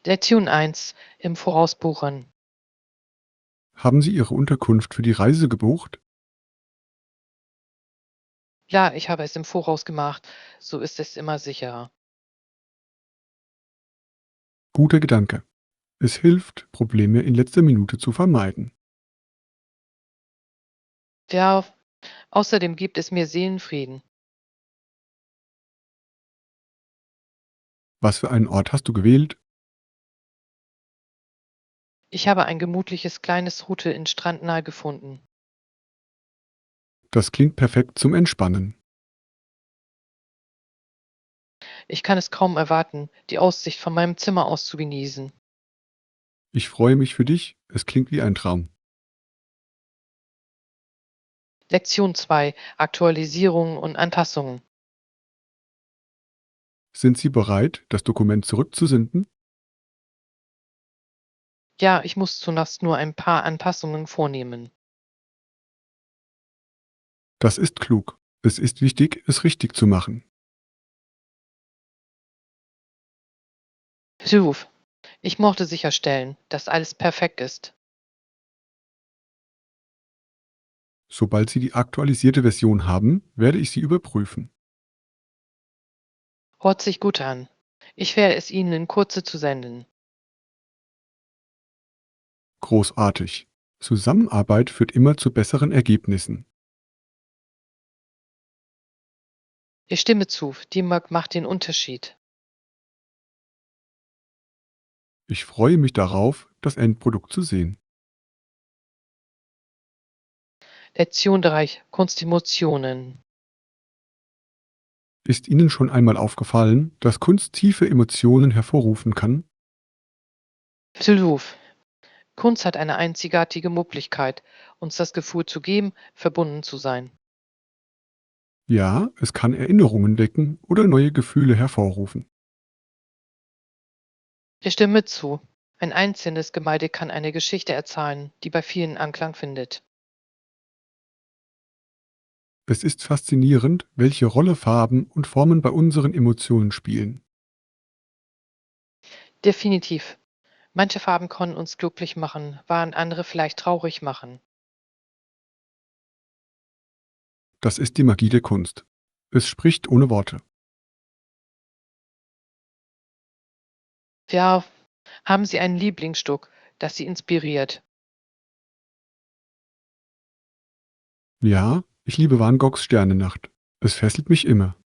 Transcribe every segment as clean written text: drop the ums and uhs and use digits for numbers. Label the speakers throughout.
Speaker 1: Lektion 1 im Voraus buchen.
Speaker 2: Haben Sie Ihre Unterkunft für die Reise gebucht?
Speaker 1: Ja, ich habe es im Voraus gemacht, so ist es immer sicherer.
Speaker 2: Guter Gedanke. Es hilft, Probleme in letzter Minute zu vermeiden.
Speaker 1: Ja, außerdem gibt es mir Seelenfrieden.
Speaker 2: Was für einen Ort hast du gewählt?
Speaker 1: Ich habe ein gemütliches kleines Hotel in Strandnah gefunden.
Speaker 2: Das klingt perfekt zum Entspannen.
Speaker 1: Ich kann es kaum erwarten, die Aussicht von meinem Zimmer aus zu genießen.
Speaker 2: Ich freue mich für dich. Es klingt wie ein Traum.
Speaker 1: Lektion 2 Aktualisierungen und Anpassungen.
Speaker 2: Sind Sie bereit, das Dokument zurückzusenden?
Speaker 1: Ja, ich muss zunächst nur ein paar Anpassungen vornehmen.
Speaker 2: Das ist klug. Es ist wichtig, es richtig zu machen.
Speaker 1: Prüf. Ich mochte sicherstellen, dass alles perfekt ist.
Speaker 2: Sobald Sie die aktualisierte Version haben, werde ich sie überprüfen.
Speaker 1: Hört sich gut an. Ich werde es Ihnen in Kurze zu senden.
Speaker 2: Großartig. Zusammenarbeit führt immer zu besseren Ergebnissen.
Speaker 1: Ich stimme zu, Teamwork macht den Unterschied.
Speaker 2: Ich freue mich darauf, das Endprodukt zu sehen.
Speaker 1: Lektion 3 Kunstemotionen.
Speaker 2: Ist Ihnen schon einmal aufgefallen, dass Kunst tiefe Emotionen hervorrufen kann?
Speaker 1: Prüf. Kunst hat eine einzigartige Möglichkeit, uns das Gefühl zu geben, verbunden zu sein.
Speaker 2: Ja, es kann Erinnerungen wecken oder neue Gefühle hervorrufen.
Speaker 1: Ich stimme zu. Ein einzelnes Gemälde kann eine Geschichte erzählen, die bei vielen Anklang findet.
Speaker 2: Es ist faszinierend, welche Rolle Farben und Formen bei unseren Emotionen spielen.
Speaker 1: Definitiv. Manche Farben können uns glücklich machen, während andere vielleicht traurig machen.
Speaker 2: Das ist die Magie der Kunst. Es spricht ohne Worte.
Speaker 1: Ja, haben Sie ein Lieblingsstück, das Sie inspiriert?
Speaker 2: Ja, ich liebe Van Goghs Sternennacht. Es fesselt mich immer.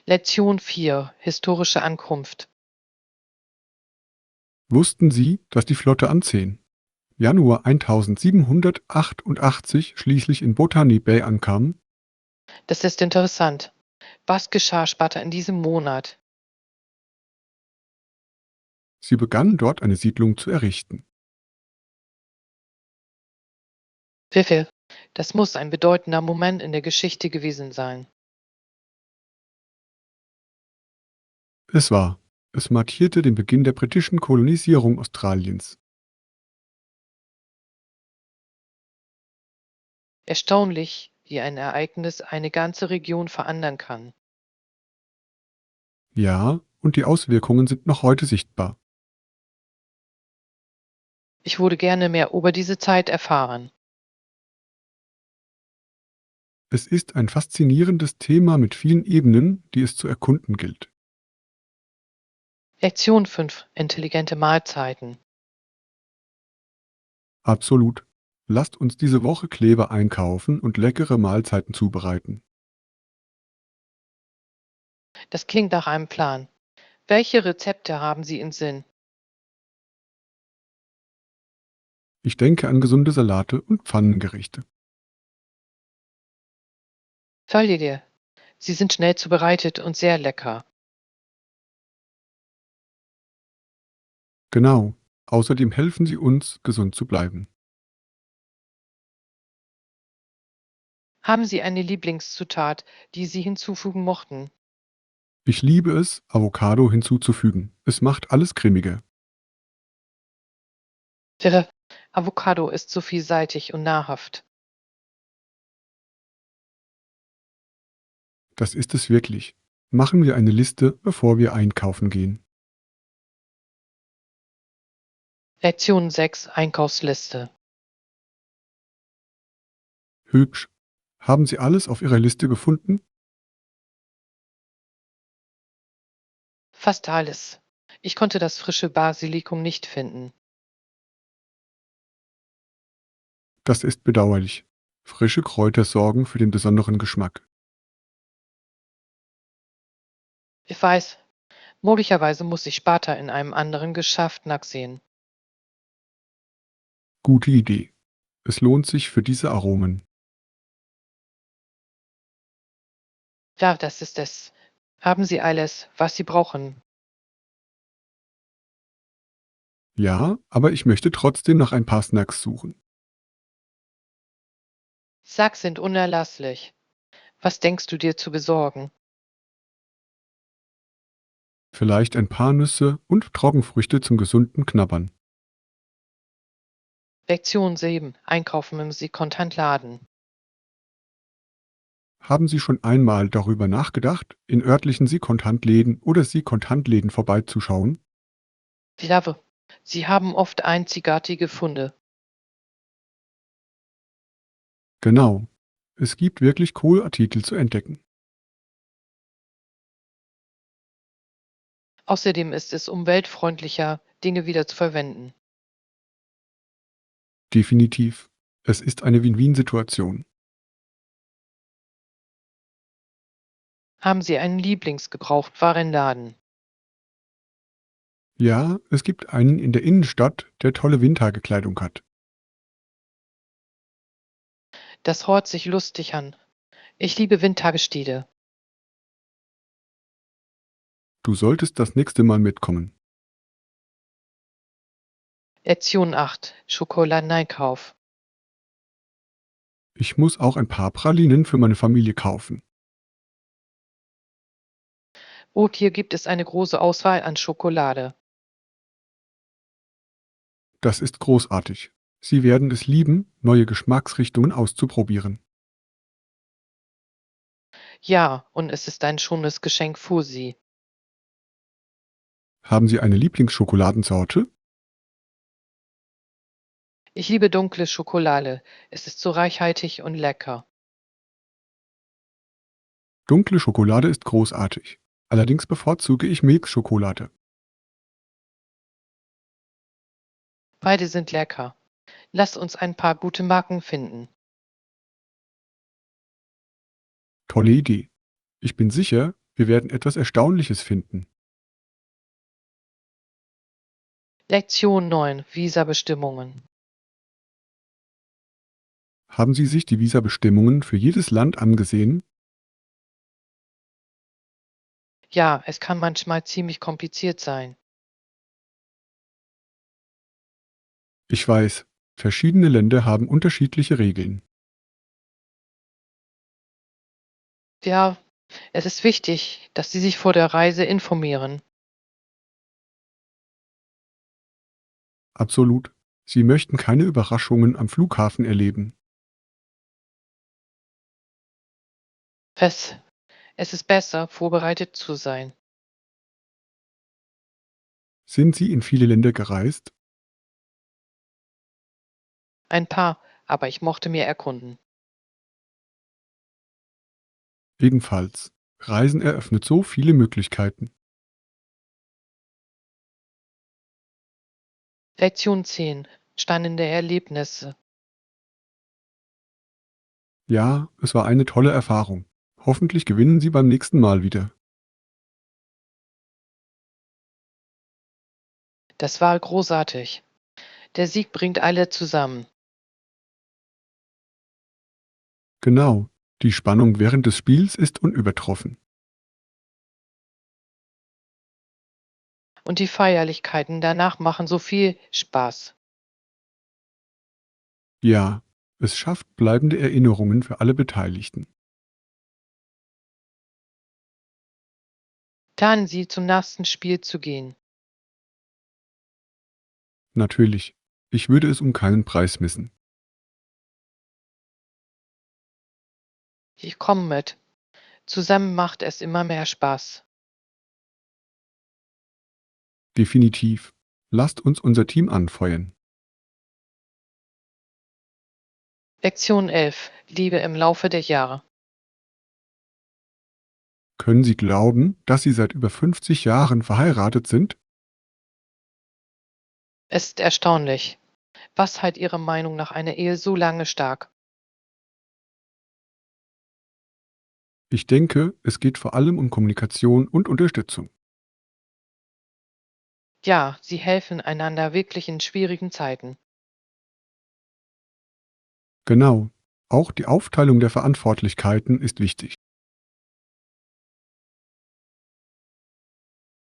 Speaker 1: Lektion 4 Historische Ankunft.
Speaker 2: Wussten Sie, dass die Flotte am 10. Januar 1788 schließlich in Botany Bay ankam?
Speaker 1: Das ist interessant. Was geschah später in diesem Monat?
Speaker 2: Sie begannen dort eine Siedlung zu errichten.
Speaker 1: Pfiffe, das muss ein bedeutender Moment in der Geschichte gewesen sein.
Speaker 2: Es war. Es markierte den Beginn der britischen Kolonisierung Australiens.
Speaker 1: Erstaunlich, wie ein Ereignis eine ganze Region verändern kann.
Speaker 2: Ja, und die Auswirkungen sind noch heute sichtbar.
Speaker 1: Ich würde gerne mehr über diese Zeit erfahren.
Speaker 2: Es ist ein faszinierendes Thema mit vielen Ebenen, die es zu erkunden gilt.
Speaker 1: Lektion 5 Intelligente Mahlzeiten.
Speaker 2: Absolut. Lasst uns diese Woche Kleber einkaufen und leckere Mahlzeiten zubereiten.
Speaker 1: Das klingt nach einem Plan. Welche Rezepte haben Sie im Sinn?
Speaker 2: Ich denke an gesunde Salate und Pfannengerichte.
Speaker 1: Toll dir. Sie sind schnell zubereitet und sehr lecker.
Speaker 2: Genau. Außerdem helfen sie uns, gesund zu bleiben.
Speaker 1: Haben Sie eine Lieblingszutat, die Sie hinzufügen mochten?
Speaker 2: Ich liebe es, Avocado hinzuzufügen. Es macht alles cremiger.
Speaker 1: Der Avocado ist so vielseitig und nahrhaft.
Speaker 2: Das ist es wirklich. Machen wir eine Liste, bevor wir einkaufen gehen.
Speaker 1: Lektion 6 Einkaufsliste.
Speaker 2: Hübsch. Haben Sie alles auf Ihrer Liste gefunden?
Speaker 1: Fast alles. Ich konnte das frische Basilikum nicht finden.
Speaker 2: Das ist bedauerlich. Frische Kräuter sorgen für den besonderen Geschmack.
Speaker 1: Ich weiß, möglicherweise muss ich später in einem anderen Geschäft nachsehen.
Speaker 2: Gute Idee. Es lohnt sich für diese Aromen.
Speaker 1: Ja, das ist es. Haben Sie alles, was Sie brauchen?
Speaker 2: Ja, aber ich möchte trotzdem nach ein paar Snacks suchen.
Speaker 1: Snacks sind unerlässlich. Was denkst du dir zu besorgen?
Speaker 2: Vielleicht ein paar Nüsse und Trockenfrüchte zum gesunden Knabbern.
Speaker 1: Lektion 7 Einkaufen im Sekondhandladen.
Speaker 2: Haben Sie schon einmal darüber nachgedacht, in örtlichen Sekondhandläden oder Sekondhandläden vorbeizuschauen?
Speaker 1: Ja, Sie haben oft einzigartige Funde.
Speaker 2: Genau. Es gibt wirklich coole Artikel zu entdecken.
Speaker 1: Außerdem ist es umweltfreundlicher, Dinge wieder zu verwenden.
Speaker 2: Definitiv. Es ist eine Win-Win-Situation.
Speaker 1: Haben Sie einen Lieblingsgebrauchtwarenladen?
Speaker 2: Ja, es gibt einen in der Innenstadt, der tolle Wintergekleidung hat.
Speaker 1: Das hört sich lustig an. Ich liebe Wintergestede.
Speaker 2: Du solltest das nächste Mal mitkommen.
Speaker 1: Lektion 8 Schokoladeneinkauf.
Speaker 2: Ich muss auch ein paar Pralinen für meine Familie kaufen.
Speaker 1: Und hier gibt es eine große Auswahl an Schokolade.
Speaker 2: Das ist großartig. Sie werden es lieben, neue Geschmacksrichtungen auszuprobieren.
Speaker 1: Ja, und es ist ein schönes Geschenk für Sie.
Speaker 2: Haben Sie eine Lieblingsschokoladensorte?
Speaker 1: Ich liebe dunkle Schokolade. Es ist so reichhaltig und lecker.
Speaker 2: Dunkle Schokolade ist großartig. Allerdings bevorzuge ich Milchschokolade.
Speaker 1: Beide sind lecker. Lasst uns ein paar gute Marken finden.
Speaker 2: Tolle Idee. Ich bin sicher, wir werden etwas Erstaunliches finden.
Speaker 1: Lektion 9 Visabestimmungen.
Speaker 2: Haben Sie sich die Visabestimmungen für jedes Land angesehen?
Speaker 1: Ja, es kann manchmal ziemlich kompliziert sein.
Speaker 2: Ich weiß, verschiedene Länder haben unterschiedliche Regeln.
Speaker 1: Ja, es ist wichtig, dass Sie sich vor der Reise informieren.
Speaker 2: Absolut. Sie möchten keine Überraschungen am Flughafen erleben.
Speaker 1: Es, es ist besser, vorbereitet zu sein.
Speaker 2: Sind Sie in viele Länder gereist?
Speaker 1: Ein paar, aber ich mochte mir erkunden.
Speaker 2: Ebenfalls. Reisen eröffnet so viele Möglichkeiten.
Speaker 1: Lektion 10 Spannende Erlebnisse.
Speaker 2: Ja, es war eine tolle Erfahrung. Hoffentlich gewinnen Sie beim nächsten Mal wieder.
Speaker 1: Das war großartig. Der Sieg bringt alle zusammen.
Speaker 2: Genau. Die Spannung während des Spiels ist unübertroffen.
Speaker 1: Und die Feierlichkeiten danach machen so viel Spaß.
Speaker 2: Ja, es schafft bleibende Erinnerungen für alle Beteiligten.
Speaker 1: Planen Sie zum nächsten Spiel zu gehen.
Speaker 2: Natürlich. Ich würde es um keinen Preis missen.
Speaker 1: Ich komme mit. Zusammen macht es immer mehr Spaß.
Speaker 2: Definitiv. Lasst uns unser Team anfeuern.
Speaker 1: Lektion 11. Liebe im Laufe der Jahre.
Speaker 2: Können Sie glauben, dass Sie seit über 50 Jahren verheiratet sind?
Speaker 1: Es ist erstaunlich. Was hält Ihrer Meinung nach eine Ehe so lange stark?
Speaker 2: Ich denke, es geht vor allem um Kommunikation und Unterstützung.
Speaker 1: Ja, sie helfen einander wirklich in schwierigen Zeiten.
Speaker 2: Genau. Auch die Aufteilung der Verantwortlichkeiten ist wichtig.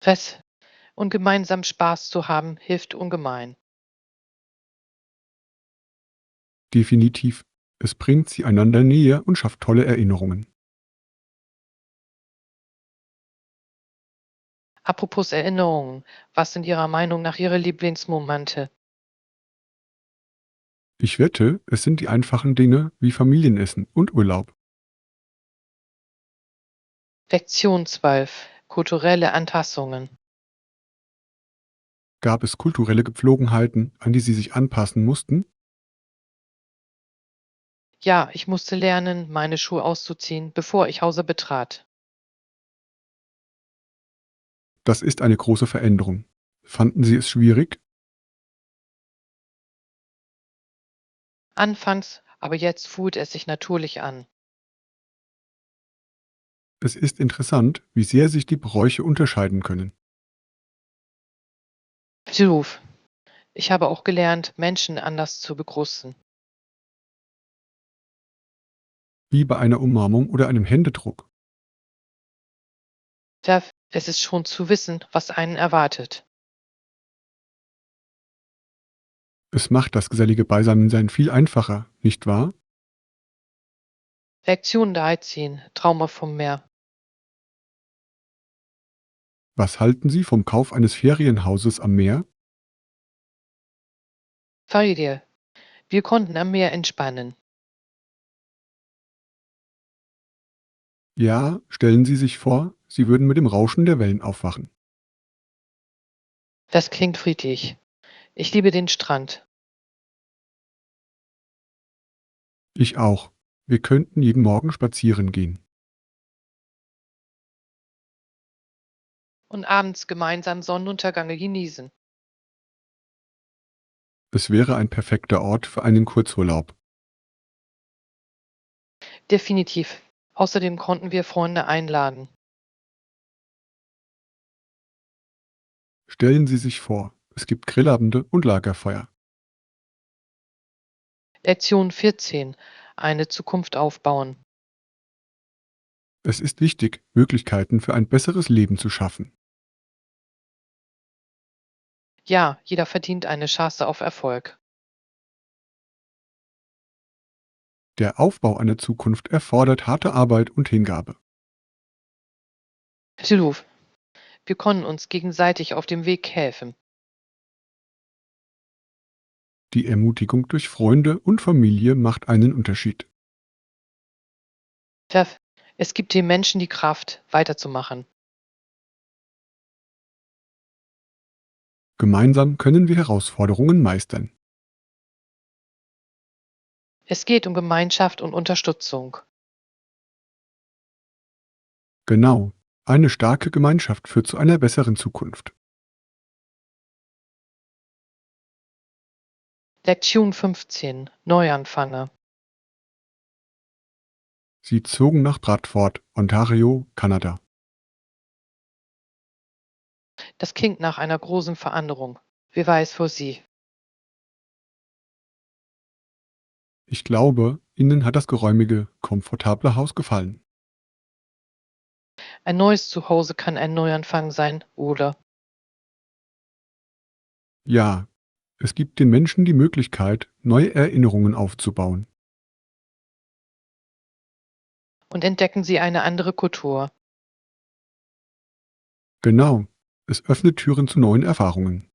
Speaker 1: Stress und gemeinsam Spaß zu haben, hilft ungemein.
Speaker 2: Definitiv. Es bringt Sie einander näher und schafft tolle Erinnerungen.
Speaker 1: Apropos Erinnerungen, was sind Ihrer Meinung nach Ihre Lieblingsmomente?
Speaker 2: Ich wette, es sind die einfachen Dinge wie Familienessen und Urlaub.
Speaker 1: Lektion 12. Kulturelle Anpassungen.
Speaker 2: Gab es kulturelle Gepflogenheiten, an die Sie sich anpassen mussten?
Speaker 1: Ja, ich musste lernen, meine Schuhe auszuziehen, bevor ich Hause betrat.
Speaker 2: Das ist eine große Veränderung. Fanden Sie es schwierig?
Speaker 1: Anfangs, aber jetzt fühlt es sich natürlich an.
Speaker 2: Es ist interessant, wie sehr sich die Bräuche unterscheiden können.
Speaker 1: Beruf. Ich habe auch gelernt, Menschen anders zu begrüßen.
Speaker 2: Wie bei einer Umarmung oder einem Händedruck.
Speaker 1: Es ist schon zu wissen, was einen erwartet.
Speaker 2: Es macht das gesellige Beisammensein viel einfacher, nicht wahr?
Speaker 1: Lektion 13. Trauma vom Meer.
Speaker 2: Was halten Sie vom Kauf eines Ferienhauses am Meer?
Speaker 1: Familie. Wir konnten am Meer entspannen.
Speaker 2: Ja, stellen Sie sich vor, Sie würden mit dem Rauschen der Wellen aufwachen.
Speaker 1: Das klingt friedlich. Ich liebe den Strand.
Speaker 2: Ich auch. Wir könnten jeden Morgen spazieren gehen.
Speaker 1: Und abends gemeinsam Sonnenuntergänge genießen.
Speaker 2: Es wäre ein perfekter Ort für einen Kurzurlaub.
Speaker 1: Definitiv. Außerdem konnten wir Freunde einladen.
Speaker 2: Stellen Sie sich vor, es gibt Grillabende und Lagerfeuer.
Speaker 1: Lektion 14. Eine Zukunft aufbauen.
Speaker 2: Es ist wichtig, Möglichkeiten für ein besseres Leben zu schaffen.
Speaker 1: Ja, jeder verdient eine Chance auf Erfolg.
Speaker 2: Der Aufbau einer Zukunft erfordert harte Arbeit und Hingabe.
Speaker 1: Beruf. Wir können uns gegenseitig auf dem Weg helfen.
Speaker 2: Die Ermutigung durch Freunde und Familie macht einen Unterschied.
Speaker 1: Chef, es gibt den Menschen die Kraft, weiterzumachen.
Speaker 2: Gemeinsam können wir Herausforderungen meistern.
Speaker 1: Es geht um Gemeinschaft und Unterstützung.
Speaker 2: Genau. Eine starke Gemeinschaft führt zu einer besseren Zukunft.
Speaker 1: Lektion 15. Neuanfänge.
Speaker 2: Sie zogen nach Bradford, Ontario, Kanada.
Speaker 1: Das klingt nach einer großen Veränderung. Wie war es für Sie?
Speaker 2: Ich glaube, Ihnen hat das geräumige, komfortable Haus gefallen.
Speaker 1: Ein neues Zuhause kann ein Neuanfang sein, oder?
Speaker 2: Ja, es gibt den Menschen die Möglichkeit, neue Erinnerungen aufzubauen.
Speaker 1: Und entdecken Sie eine andere Kultur.
Speaker 2: Genau. Es öffnet Türen zu neuen Erfahrungen.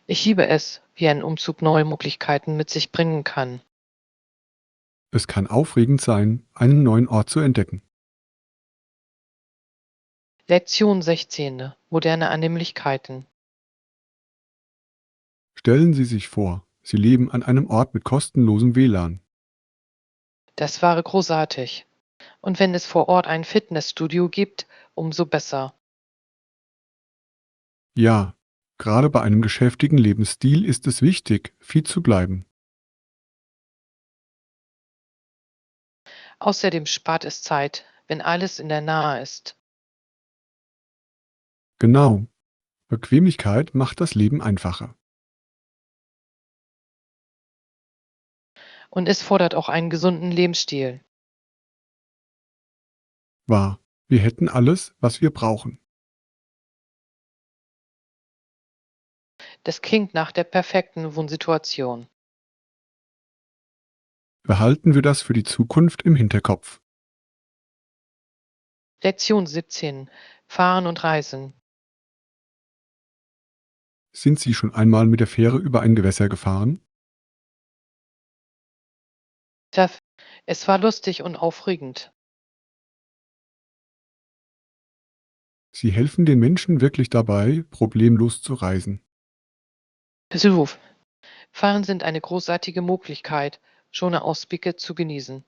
Speaker 1: Ich liebe es, wie ein Umzug neue Möglichkeiten mit sich bringen kann.
Speaker 2: Es kann aufregend sein, einen neuen Ort zu entdecken.
Speaker 1: Lektion 16. Moderne Annehmlichkeiten.
Speaker 2: Stellen Sie sich vor, Sie leben an einem Ort mit kostenlosem WLAN.
Speaker 1: Das wäre großartig. Und wenn es vor Ort ein Fitnessstudio gibt, umso besser.
Speaker 2: Ja, gerade bei einem geschäftigen Lebensstil ist es wichtig, fit zu bleiben.
Speaker 1: Außerdem spart es Zeit, wenn alles in der Nähe ist.
Speaker 2: Genau, Bequemlichkeit macht das Leben einfacher.
Speaker 1: Und es fordert auch einen gesunden Lebensstil.
Speaker 2: Wahr, wir hätten alles, was wir brauchen.
Speaker 1: Das klingt nach der perfekten Wohnsituation.
Speaker 2: Behalten wir das für die Zukunft im Hinterkopf.
Speaker 1: Lektion 17. Fahren und Reisen.
Speaker 2: Sind Sie schon einmal mit der Fähre über ein Gewässer gefahren?
Speaker 1: Tja, es war lustig und aufregend.
Speaker 2: Sie helfen den Menschen wirklich dabei, problemlos zu reisen.
Speaker 1: Besuch. Fahren sind eine großartige Möglichkeit, schöne Ausblicke zu genießen.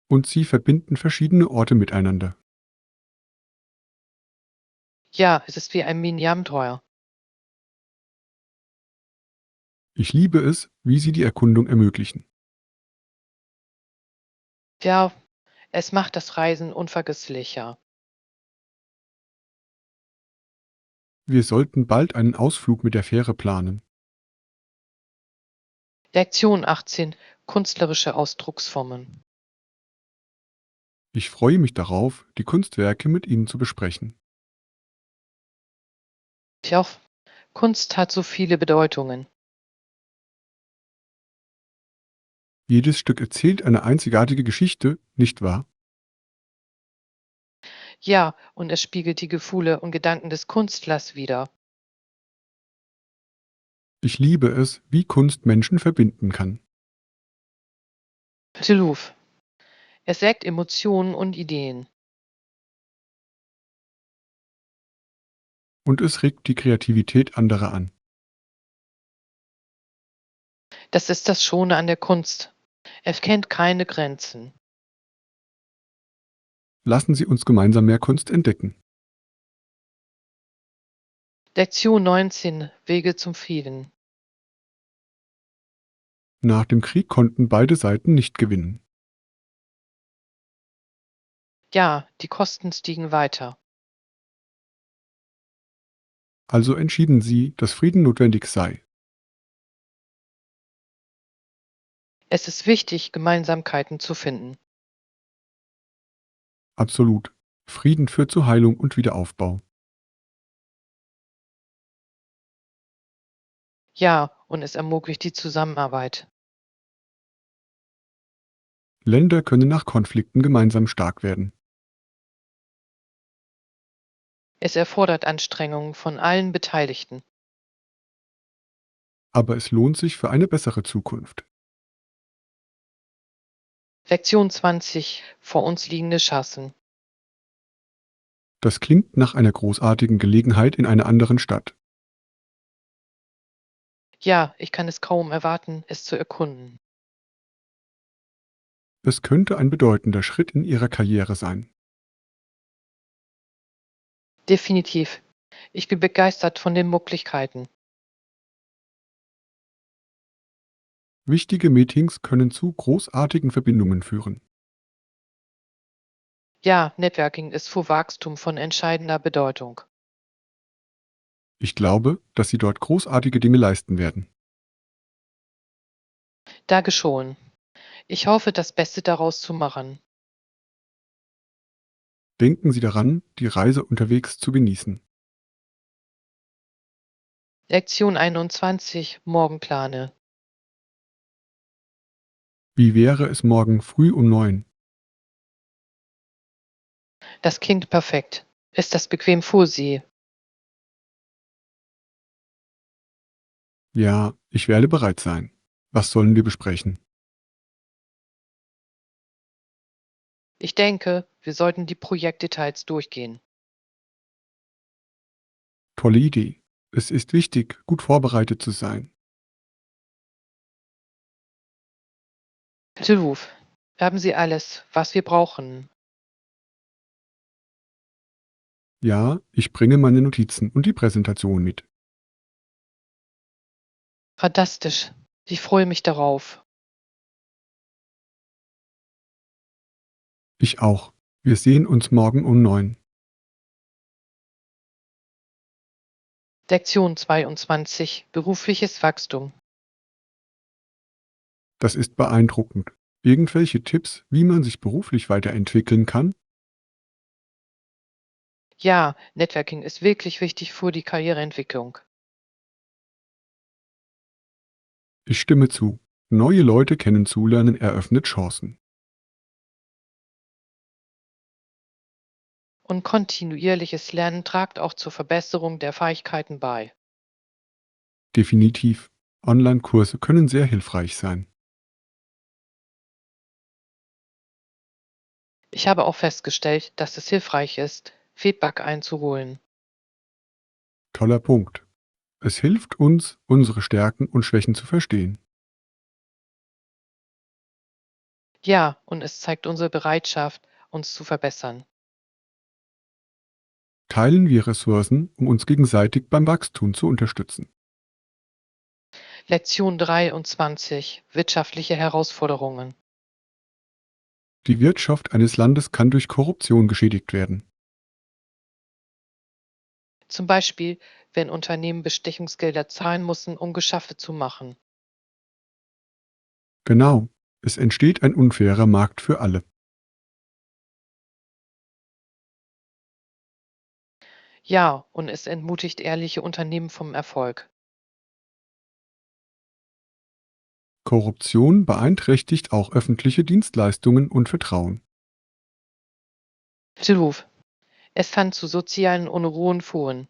Speaker 2: Und sie verbinden verschiedene Orte miteinander.
Speaker 1: Ja, es ist wie ein Mini-Abenteuer.
Speaker 2: Ich liebe es, wie Sie die Erkundung ermöglichen.
Speaker 1: Ja, es macht das Reisen unvergesslicher.
Speaker 2: Wir sollten bald einen Ausflug mit der Fähre planen.
Speaker 1: Lektion 18. Künstlerische Ausdrucksformen.
Speaker 2: Ich freue mich darauf, die Kunstwerke mit Ihnen zu besprechen.
Speaker 1: Tja, Kunst hat so viele Bedeutungen.
Speaker 2: Jedes Stück erzählt eine einzigartige Geschichte, nicht wahr?
Speaker 1: Ja, und es spiegelt die Gefühle und Gedanken des Künstlers wider.
Speaker 2: Ich liebe es, wie Kunst Menschen verbinden kann.
Speaker 1: Besuch. Es weckt Emotionen und Ideen.
Speaker 2: Und es regt die Kreativität anderer an.
Speaker 1: Das ist das Schöne an der Kunst. Es kennt keine Grenzen.
Speaker 2: Lassen Sie uns gemeinsam mehr Kunst entdecken.
Speaker 1: Lektion 19. Wege zum Frieden.
Speaker 2: Nach dem Krieg konnten beide Seiten nicht gewinnen.
Speaker 1: Ja, die Kosten stiegen weiter.
Speaker 2: Also entschieden sie, dass Frieden notwendig sei.
Speaker 1: Es ist wichtig, Gemeinsamkeiten zu finden.
Speaker 2: Absolut. Frieden führt zu Heilung und Wiederaufbau.
Speaker 1: Ja, und es ermöglicht die Zusammenarbeit.
Speaker 2: Länder können nach Konflikten gemeinsam stark werden.
Speaker 1: Es erfordert Anstrengungen von allen Beteiligten.
Speaker 2: Aber es lohnt sich für eine bessere Zukunft.
Speaker 1: Lektion 20. Vor uns liegende Chancen.
Speaker 2: Das klingt nach einer großartigen Gelegenheit in einer anderen Stadt.
Speaker 1: Ja, ich kann es kaum erwarten, es zu erkunden.
Speaker 2: Es könnte ein bedeutender Schritt in Ihrer Karriere sein.
Speaker 1: Definitiv. Ich bin begeistert von den Möglichkeiten.
Speaker 2: Wichtige Meetings können zu großartigen Verbindungen führen.
Speaker 1: Ja, Networking ist für Wachstum von entscheidender Bedeutung.
Speaker 2: Ich glaube, dass Sie dort großartige Dinge leisten werden.
Speaker 1: Danke schon. Ich hoffe, das Beste daraus zu machen.
Speaker 2: Denken Sie daran, die Reise unterwegs zu genießen.
Speaker 1: Lektion 21. Morgenplane.
Speaker 2: Wie wäre es morgen früh um 9?
Speaker 1: Das klingt perfekt. Ist das bequem für Sie?
Speaker 2: Ja, ich werde bereit sein. Was sollen wir besprechen?
Speaker 1: Ich denke, wir sollten die Projektdetails durchgehen.
Speaker 2: Tolle Idee. Es ist wichtig, gut vorbereitet zu sein.
Speaker 1: Tiluf, haben Sie alles, was wir brauchen?
Speaker 2: Ja, ich bringe meine Notizen und die Präsentation mit.
Speaker 1: Fantastisch. Ich freue mich darauf.
Speaker 2: Ich auch. Wir sehen uns morgen um 9.
Speaker 1: Lektion 22. Berufliches Wachstum.
Speaker 2: Das ist beeindruckend. Irgendwelche Tipps, wie man sich beruflich weiterentwickeln kann?
Speaker 1: Ja, Networking ist wirklich wichtig für die Karriereentwicklung.
Speaker 2: Ich stimme zu. Neue Leute kennenzulernen eröffnet Chancen.
Speaker 1: Und kontinuierliches Lernen tragt auch zur Verbesserung der Fähigkeiten bei.
Speaker 2: Definitiv. Online-Kurse können sehr hilfreich sein.
Speaker 1: Ich habe auch festgestellt, dass es hilfreich ist, Feedback einzuholen.
Speaker 2: Toller Punkt. Es hilft uns, unsere Stärken und Schwächen zu verstehen.
Speaker 1: Ja, und es zeigt unsere Bereitschaft, uns zu verbessern.
Speaker 2: Teilen wir Ressourcen, um uns gegenseitig beim Wachstum zu unterstützen.
Speaker 1: Lektion 23. Wirtschaftliche Herausforderungen.
Speaker 2: Die Wirtschaft eines Landes kann durch Korruption geschädigt werden.
Speaker 1: Zum Beispiel, wenn Unternehmen Bestechungsgelder zahlen müssen, um Geschäfte zu machen.
Speaker 2: Genau. Es entsteht ein unfairer Markt für alle.
Speaker 1: Ja, und es entmutigt ehrliche Unternehmen vom Erfolg.
Speaker 2: Korruption beeinträchtigt auch öffentliche Dienstleistungen und Vertrauen.
Speaker 1: Tiluf. Es kann zu sozialen Unruhen führen.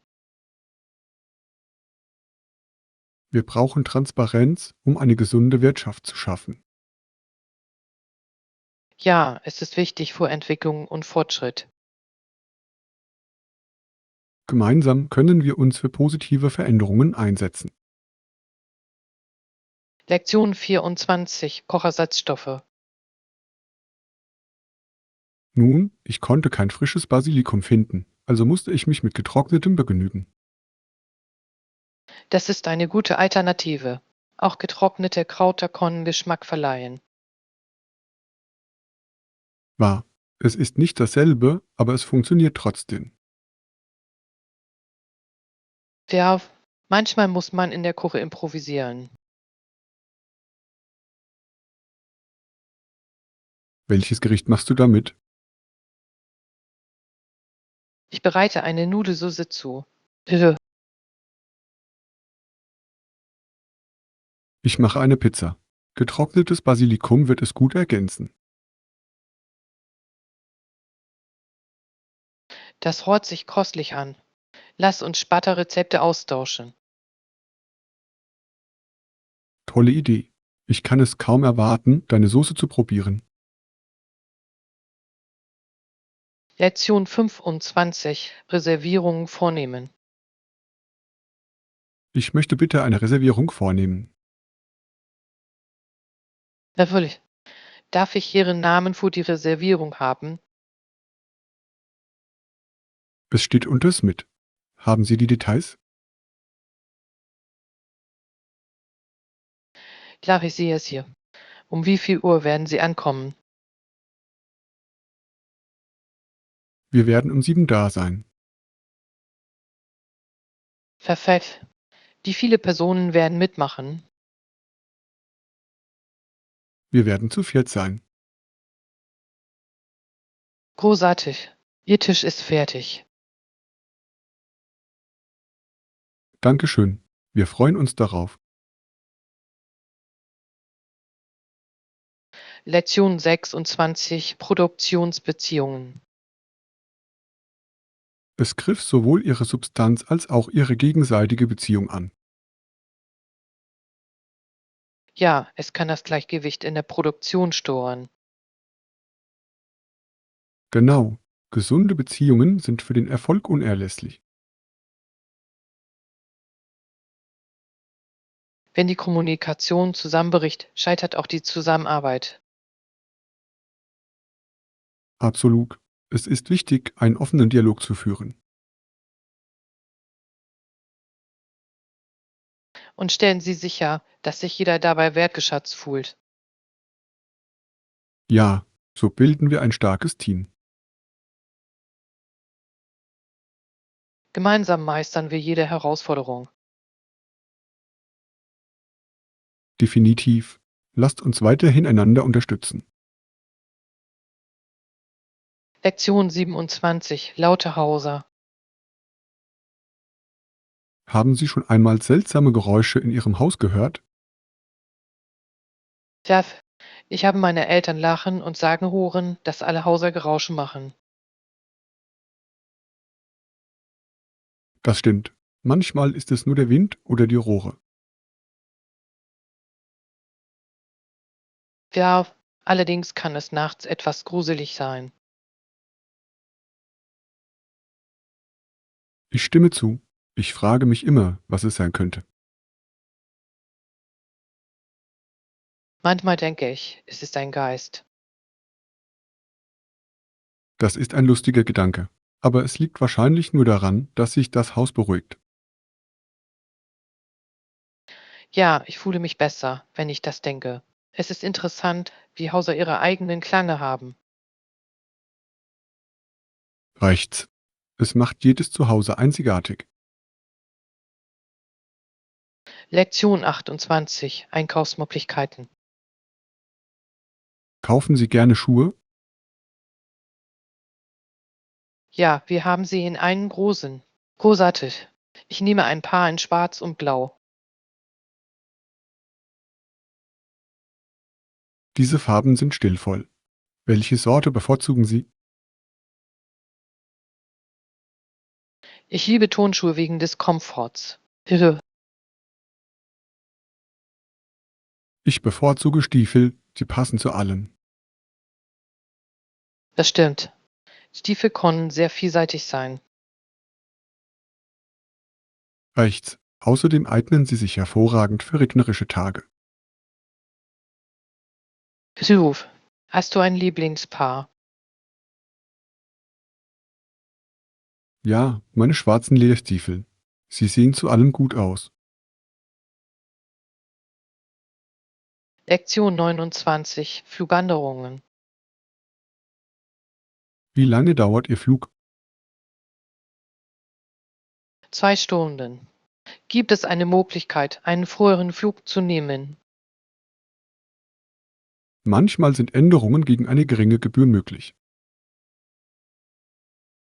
Speaker 2: Wir brauchen Transparenz, um eine gesunde Wirtschaft zu schaffen.
Speaker 1: Ja, es ist wichtig für Entwicklung und Fortschritt.
Speaker 2: Gemeinsam können wir uns für positive Veränderungen einsetzen.
Speaker 1: Lektion 24. Kochersatzstoffe.
Speaker 2: Nun, ich konnte kein frisches Basilikum finden, also musste ich mich mit getrocknetem begnügen.
Speaker 1: Das ist eine gute Alternative. Auch getrocknete Krauter können Geschmack verleihen.
Speaker 2: Wahr. Es ist nicht dasselbe, aber es funktioniert trotzdem.
Speaker 1: Ja, manchmal muss man in der Küche improvisieren.
Speaker 2: Welches Gericht machst du damit?
Speaker 1: Ich bereite eine Nudelsoße zu. Bitte.
Speaker 2: Ich mache eine Pizza. Getrocknetes Basilikum wird es gut ergänzen.
Speaker 1: Das hört sich köstlich an. Lass uns später Rezepte austauschen.
Speaker 2: Tolle Idee. Ich kann es kaum erwarten, deine Soße zu probieren.
Speaker 1: Lektion 25. Reservierungen vornehmen.
Speaker 2: Ich möchte bitte eine Reservierung vornehmen.
Speaker 1: Natürlich. Darf ich Ihren Namen für die Reservierung haben?
Speaker 2: Es steht unters mit. Haben Sie die Details?
Speaker 1: Klar, ich sehe es hier. Um wie viel Uhr werden Sie ankommen?
Speaker 2: Wir werden um 7 da sein.
Speaker 1: Perfekt. Wie viele Personen werden mitmachen?
Speaker 2: Wir werden zu viert sein.
Speaker 1: Großartig. Ihr Tisch ist fertig.
Speaker 2: Dankeschön. Wir freuen uns darauf.
Speaker 1: Lektion 26. Produktionsbeziehungen.
Speaker 2: Es griff sowohl ihre Substanz als auch ihre gegenseitige Beziehung an.
Speaker 1: Ja, es kann das Gleichgewicht in der Produktion stören.
Speaker 2: Genau. Gesunde Beziehungen sind für den Erfolg unerlässlich.
Speaker 1: Wenn die Kommunikation zusammenbricht, scheitert auch die Zusammenarbeit.
Speaker 2: Absolut. Es ist wichtig, einen offenen Dialog zu führen.
Speaker 1: Und stellen Sie sicher, dass sich jeder dabei wertgeschätzt fühlt.
Speaker 2: Ja, so bilden wir ein starkes Team.
Speaker 1: Gemeinsam meistern wir jede Herausforderung.
Speaker 2: Definitiv. Lasst uns weiterhin einander unterstützen.
Speaker 1: Lektion 27. Laute Hauser.
Speaker 2: Haben Sie schon einmal seltsame Geräusche in Ihrem Haus gehört?
Speaker 1: Tja, ich habe meine Eltern lachen und sagen hören, dass alle Hauser Geräusche machen.
Speaker 2: Das stimmt. Manchmal ist es nur der Wind oder die Rohre.
Speaker 1: Ja, allerdings kann es nachts etwas gruselig sein.
Speaker 2: Ich stimme zu. Ich frage mich immer, was es sein könnte.
Speaker 1: Manchmal denke ich, es ist ein Geist.
Speaker 2: Das ist ein lustiger Gedanke. Aber es liegt wahrscheinlich nur daran, dass sich das Haus beruhigt.
Speaker 1: Ja, ich fühle mich besser, wenn ich das denke. Es ist interessant, wie Hauser ihre eigenen Klange haben.
Speaker 2: Rechts. Es macht jedes Zuhause einzigartig.
Speaker 1: Lektion 28. Einkaufsmöglichkeiten.
Speaker 2: Kaufen Sie gerne Schuhe?
Speaker 1: Ja, wir haben sie in einen großen. Großartig. Ich nehme ein paar in Schwarz und Blau.
Speaker 2: Diese Farben sind stilvoll. Welche Sorte bevorzugen Sie?
Speaker 1: Ich liebe Turnschuhe wegen des Komforts. Irre.
Speaker 2: Ich bevorzuge Stiefel, sie passen zu allen.
Speaker 1: Das stimmt. Stiefel können sehr vielseitig sein.
Speaker 2: Rechts. Außerdem eignen sie sich hervorragend für regnerische Tage.
Speaker 1: Ruf. Hast du ein Lieblingspaar?
Speaker 2: Ja, meine schwarzen Lederstiefel. Sie sehen zu allem gut aus.
Speaker 1: Lektion 29. Flugwanderungen.
Speaker 2: Wie lange dauert Ihr Flug?
Speaker 1: 2 Stunden. Gibt es eine Möglichkeit, einen früheren Flug zu nehmen?
Speaker 2: Manchmal sind Änderungen gegen eine geringe Gebühr möglich.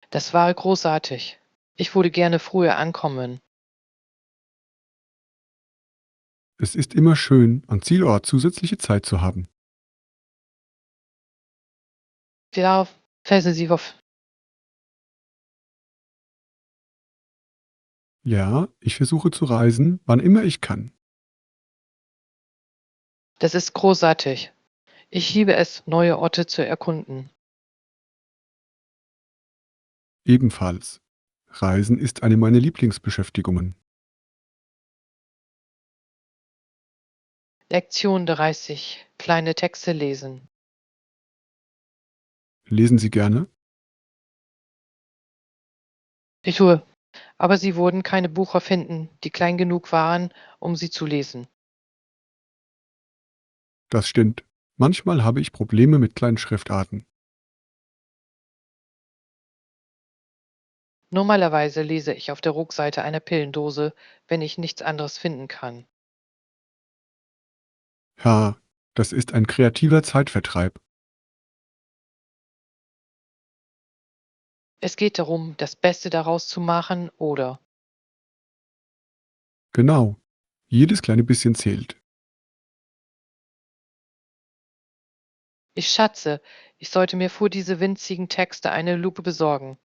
Speaker 1: Das war großartig. Ich würde gerne früher ankommen.
Speaker 2: Es ist immer schön, am Zielort zusätzliche Zeit zu haben.
Speaker 1: Ja, passen Sie auf.
Speaker 2: Ja, ich versuche zu reisen, wann immer ich kann.
Speaker 1: Das ist großartig. Ich liebe es, neue Orte zu erkunden.
Speaker 2: Ebenfalls. Reisen ist eine meiner Lieblingsbeschäftigungen.
Speaker 1: Lektion 30. Kleine Texte lesen.
Speaker 2: Lesen Sie gerne?
Speaker 1: Ich tue, aber Sie würden keine Bücher finden, die klein genug waren, um sie zu lesen.
Speaker 2: Das stimmt. Manchmal habe ich Probleme mit kleinen Schriftarten.
Speaker 1: Normalerweise lese ich auf der Rückseite einer Pillendose, wenn ich nichts anderes finden kann.
Speaker 2: Ha, das ist ein kreativer Zeitvertreib.
Speaker 1: Es geht darum, das Beste daraus zu machen oder
Speaker 2: Genau. Jedes kleine bisschen zählt.
Speaker 1: ich schätze, ich sollte mir für diese winzigen Texte eine Lupe besorgen.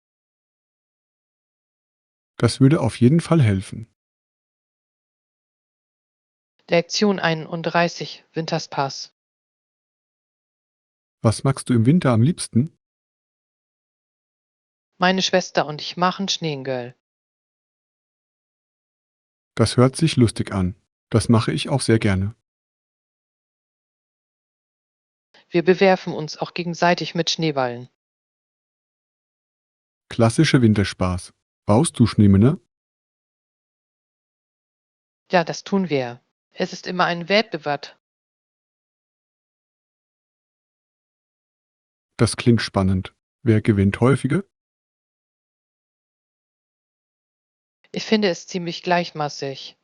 Speaker 2: Das würde auf jeden Fall helfen.
Speaker 1: Lektion 31. Winterspaß.
Speaker 2: Was magst du im Winter am liebsten?
Speaker 1: Meine Schwester und ich machen Schneengöll.
Speaker 2: Das hört sich lustig an. Das mache ich auch sehr gerne.
Speaker 1: Wir bewerfen uns auch gegenseitig mit Schneeballen.
Speaker 2: Klassischer Winterspaß. Baust du Schneemänner?
Speaker 1: Ja, das tun wir. Es ist immer ein Wettbewerb.
Speaker 2: Das klingt spannend. Wer gewinnt häufiger?
Speaker 1: Ich finde es ziemlich gleichmaßig.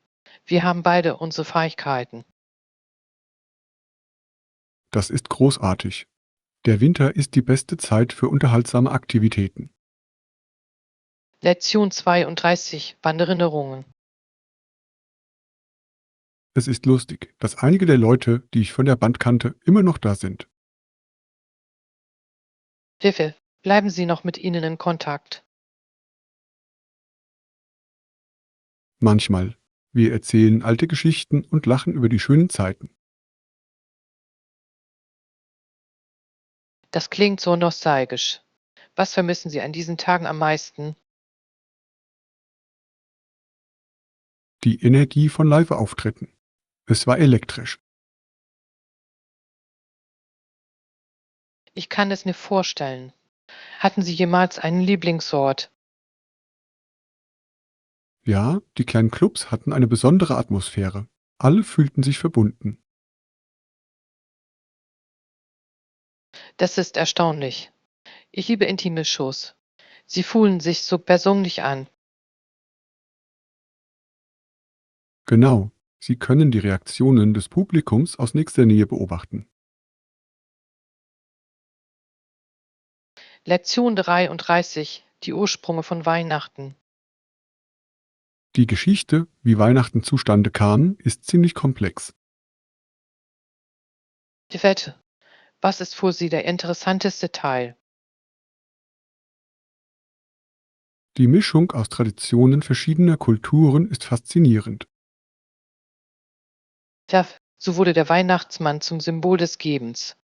Speaker 1: Wir haben beide unsere Fähigkeiten.
Speaker 2: Das ist großartig. Der Winter ist die beste Zeit für unterhaltsame Aktivitäten.
Speaker 1: Lektion 32 Wandererinnerungen.
Speaker 2: Es ist lustig, dass einige der Leute, die ich von der Band kannte, immer noch da sind.
Speaker 1: Hilfe, bleiben Sie noch mit ihnen in Kontakt.
Speaker 2: Manchmal. Wir erzählen alte Geschichten und lachen über die schönen Zeiten.
Speaker 1: Das klingt so nostalgisch. Was vermissen Sie an diesen Tagen am meisten?
Speaker 2: Die Energie von Live-Auftritten. Es war elektrisch.
Speaker 1: Ich kann es mir vorstellen. Hatten Sie jemals einen Lieblingsort?
Speaker 2: Ja, die kleinen Clubs hatten eine besondere Atmosphäre. Alle fühlten sich verbunden.
Speaker 1: Das ist erstaunlich. Ich liebe intime Shows. Sie fühlen sich so persönlich an.
Speaker 2: Genau. Sie können die Reaktionen des Publikums aus nächster Nähe beobachten.
Speaker 1: Lektion 33 Die Ursprünge von Weihnachten.
Speaker 2: Die Geschichte, wie Weihnachten zustande kam, ist ziemlich komplex.
Speaker 1: Die Wette. Was ist für Sie der interessanteste Teil?
Speaker 2: Die Mischung aus Traditionen verschiedener Kulturen ist faszinierend.
Speaker 1: Ja, so wurde der Weihnachtsmann zum Symbol des Gebens.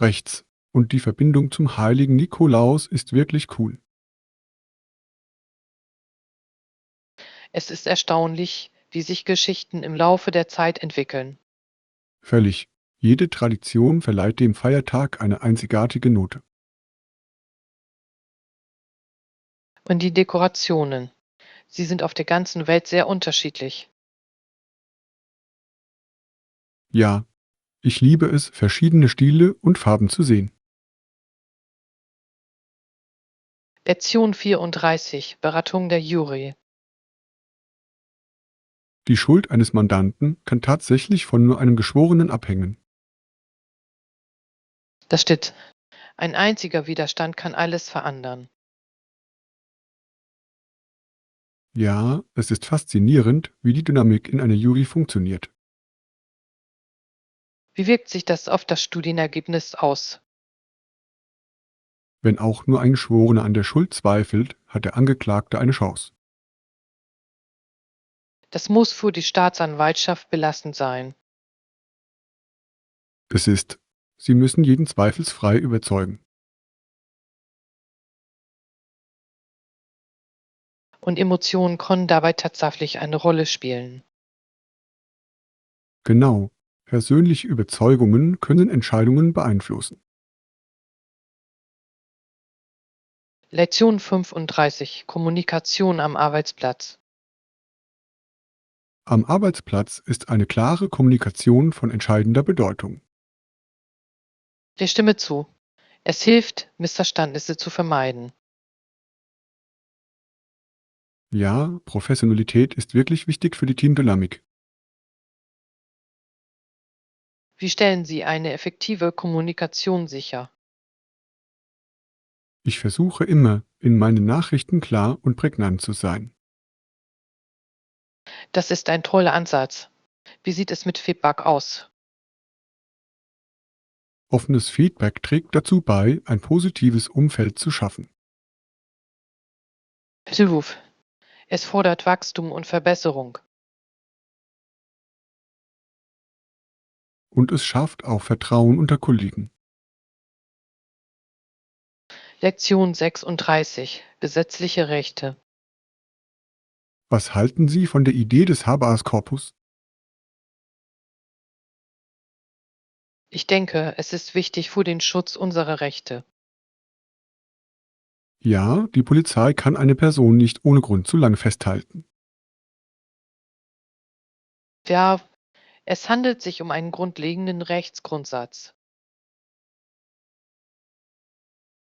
Speaker 2: Rechts. Und die Verbindung zum heiligen Nikolaus ist wirklich cool.
Speaker 1: Es ist erstaunlich, wie sich Geschichten im Laufe der Zeit entwickeln.
Speaker 2: Völlig. Jede Tradition verleiht dem Feiertag eine einzigartige Note.
Speaker 1: Und die Dekorationen. Sie sind auf der ganzen Welt sehr unterschiedlich.
Speaker 2: Ja, ich liebe es, verschiedene Stile und Farben zu sehen.
Speaker 1: Lektion 34 Beratung der Jury.
Speaker 2: Die Schuld eines Mandanten kann tatsächlich von nur einem Geschworenen abhängen.
Speaker 1: Das stimmt. Ein einziger Widerstand kann alles verändern.
Speaker 2: Ja, es ist faszinierend, wie die Dynamik in einer Jury funktioniert.
Speaker 1: Wie wirkt sich das auf das Studienergebnis aus?
Speaker 2: Wenn auch nur ein Geschworener an der Schuld zweifelt, hat der Angeklagte eine Chance.
Speaker 1: Das muss für die Staatsanwaltschaft belastend sein.
Speaker 2: Es ist, Sie müssen jeden zweifelsfrei überzeugen.
Speaker 1: Und Emotionen können dabei tatsächlich eine Rolle spielen.
Speaker 2: Genau, persönliche Überzeugungen können Entscheidungen beeinflussen.
Speaker 1: Lektion 35 Kommunikation am Arbeitsplatz.
Speaker 2: Am Arbeitsplatz ist eine klare Kommunikation von entscheidender Bedeutung.
Speaker 1: Ich stimme zu. Es hilft, Missverständnisse zu vermeiden.
Speaker 2: Ja, Professionalität ist wirklich wichtig für die Teamdynamik.
Speaker 1: Wie stellen Sie eine effektive Kommunikation sicher?
Speaker 2: Ich versuche immer, in meinen Nachrichten klar und prägnant zu sein.
Speaker 1: Das ist ein toller Ansatz. Wie sieht es mit Feedback aus?
Speaker 2: Offenes Feedback trägt dazu bei, ein positives Umfeld zu schaffen.
Speaker 1: Hilfe. Es fordert Wachstum und Verbesserung.
Speaker 2: Und es schafft auch Vertrauen unter Kollegen.
Speaker 1: Lektion 36. Gesetzliche Rechte.
Speaker 2: Was halten Sie von der Idee des Habeas Corpus?
Speaker 1: Ich denke, es ist wichtig für den Schutz unserer Rechte.
Speaker 2: Ja, die Polizei kann eine Person nicht ohne Grund zu lange festhalten.
Speaker 1: Ja, es handelt sich um einen grundlegenden Rechtsgrundsatz.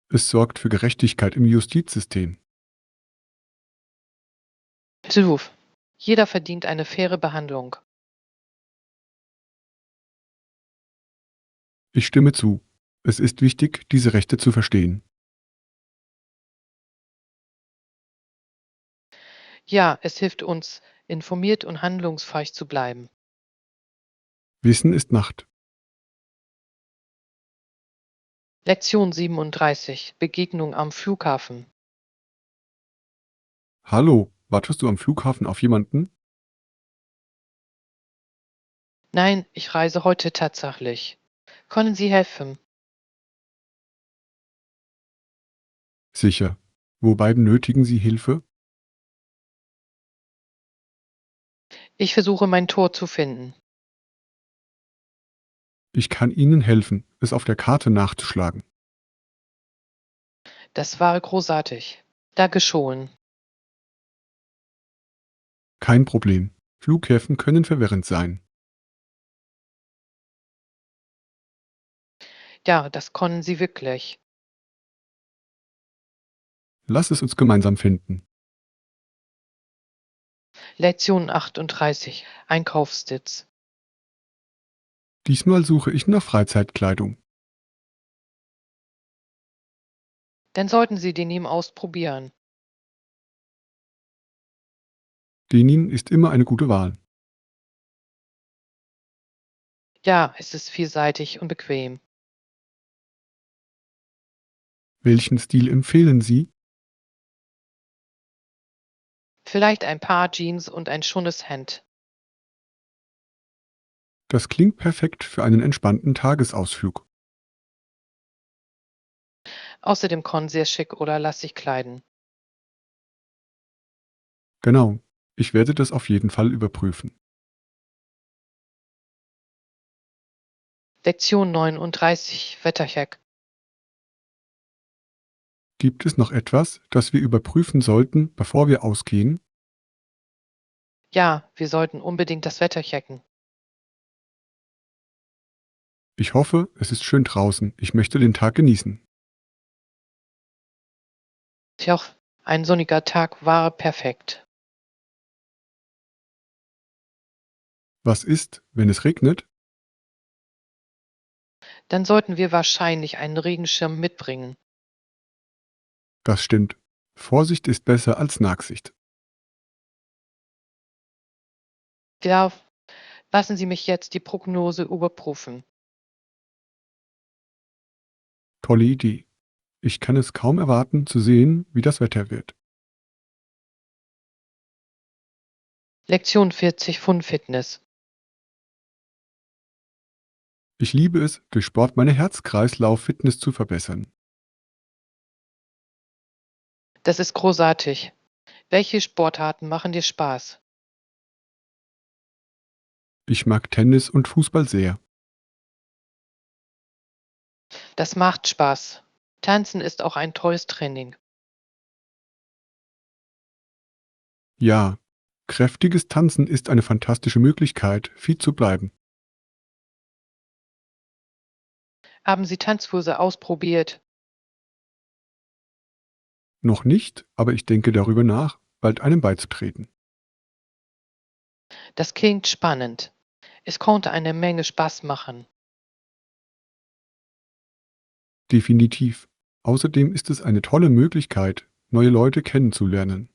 Speaker 2: Es sorgt für Gerechtigkeit im Justizsystem.
Speaker 1: Zuf. Jeder verdient eine faire Behandlung.
Speaker 2: Ich stimme zu. Es ist wichtig, diese Rechte zu verstehen.
Speaker 1: Ja, es hilft uns, informiert und handlungsfähig zu bleiben.
Speaker 2: Wissen ist Macht.
Speaker 1: Lektion 37. Begegnung am Flughafen.
Speaker 2: Hallo, wartest du am Flughafen auf jemanden?
Speaker 1: Nein, ich reise heute tatsächlich. Können Sie helfen?
Speaker 2: Sicher. Wobei benötigen Sie Hilfe?
Speaker 1: Ich versuche mein Tor zu finden.
Speaker 2: Ich kann Ihnen helfen, es auf der Karte nachzuschlagen.
Speaker 1: Das war großartig. Danke schon.
Speaker 2: Kein Problem. Flughäfen können verwirrend sein.
Speaker 1: Ja, das können Sie wirklich.
Speaker 2: Lass es uns gemeinsam finden.
Speaker 1: Lektion 38. Einkaufstipps.
Speaker 2: Diesmal suche ich nach Freizeitkleidung.
Speaker 1: Dann sollten Sie den ihm ausprobieren.
Speaker 2: Denim ist immer eine gute Wahl.
Speaker 1: Ja, es ist vielseitig und bequem.
Speaker 2: Welchen Stil empfehlen Sie?
Speaker 1: Vielleicht ein paar Jeans und ein schönes Hemd.
Speaker 2: Das klingt perfekt für einen entspannten Tagesausflug.
Speaker 1: Außerdem können Sie es schick oder lassig kleiden.
Speaker 2: Genau. Ich werde das auf jeden Fall überprüfen.
Speaker 1: Lektion 39. Wettercheck.
Speaker 2: Gibt es noch etwas, das wir überprüfen sollten, bevor wir ausgehen?
Speaker 1: Ja, wir sollten unbedingt das Wetter checken.
Speaker 2: Ich hoffe, es ist schön draußen. Ich möchte den Tag genießen.
Speaker 1: Tja, ein sonniger Tag war perfekt.
Speaker 2: Was ist, wenn es regnet?
Speaker 1: Dann sollten wir wahrscheinlich einen Regenschirm mitbringen.
Speaker 2: Das stimmt. Vorsicht ist besser als Nachsicht.
Speaker 1: Ja, lassen Sie mich jetzt die Prognose überprüfen.
Speaker 2: Tolle Idee. Ich kann es kaum erwarten, zu sehen, wie das Wetter wird.
Speaker 1: Lektion 40 von Fitness.
Speaker 2: Ich liebe es, durch Sport meine Herz-Kreislauf-Fitness zu verbessern.
Speaker 1: Das ist großartig. Welche Sportarten machen dir Spaß?
Speaker 2: Ich mag Tennis und Fußball sehr.
Speaker 1: Das macht Spaß. Tanzen ist auch ein tolles Training.
Speaker 2: Ja, kräftiges Tanzen ist eine fantastische Möglichkeit, fit zu bleiben.
Speaker 1: Haben Sie Tanzkurse ausprobiert?
Speaker 2: Noch nicht, aber ich denke darüber nach, bald einem beizutreten.
Speaker 1: Das klingt spannend. Es konnte eine Menge Spaß machen.
Speaker 2: Definitiv. Außerdem ist es eine tolle Möglichkeit, neue Leute kennenzulernen.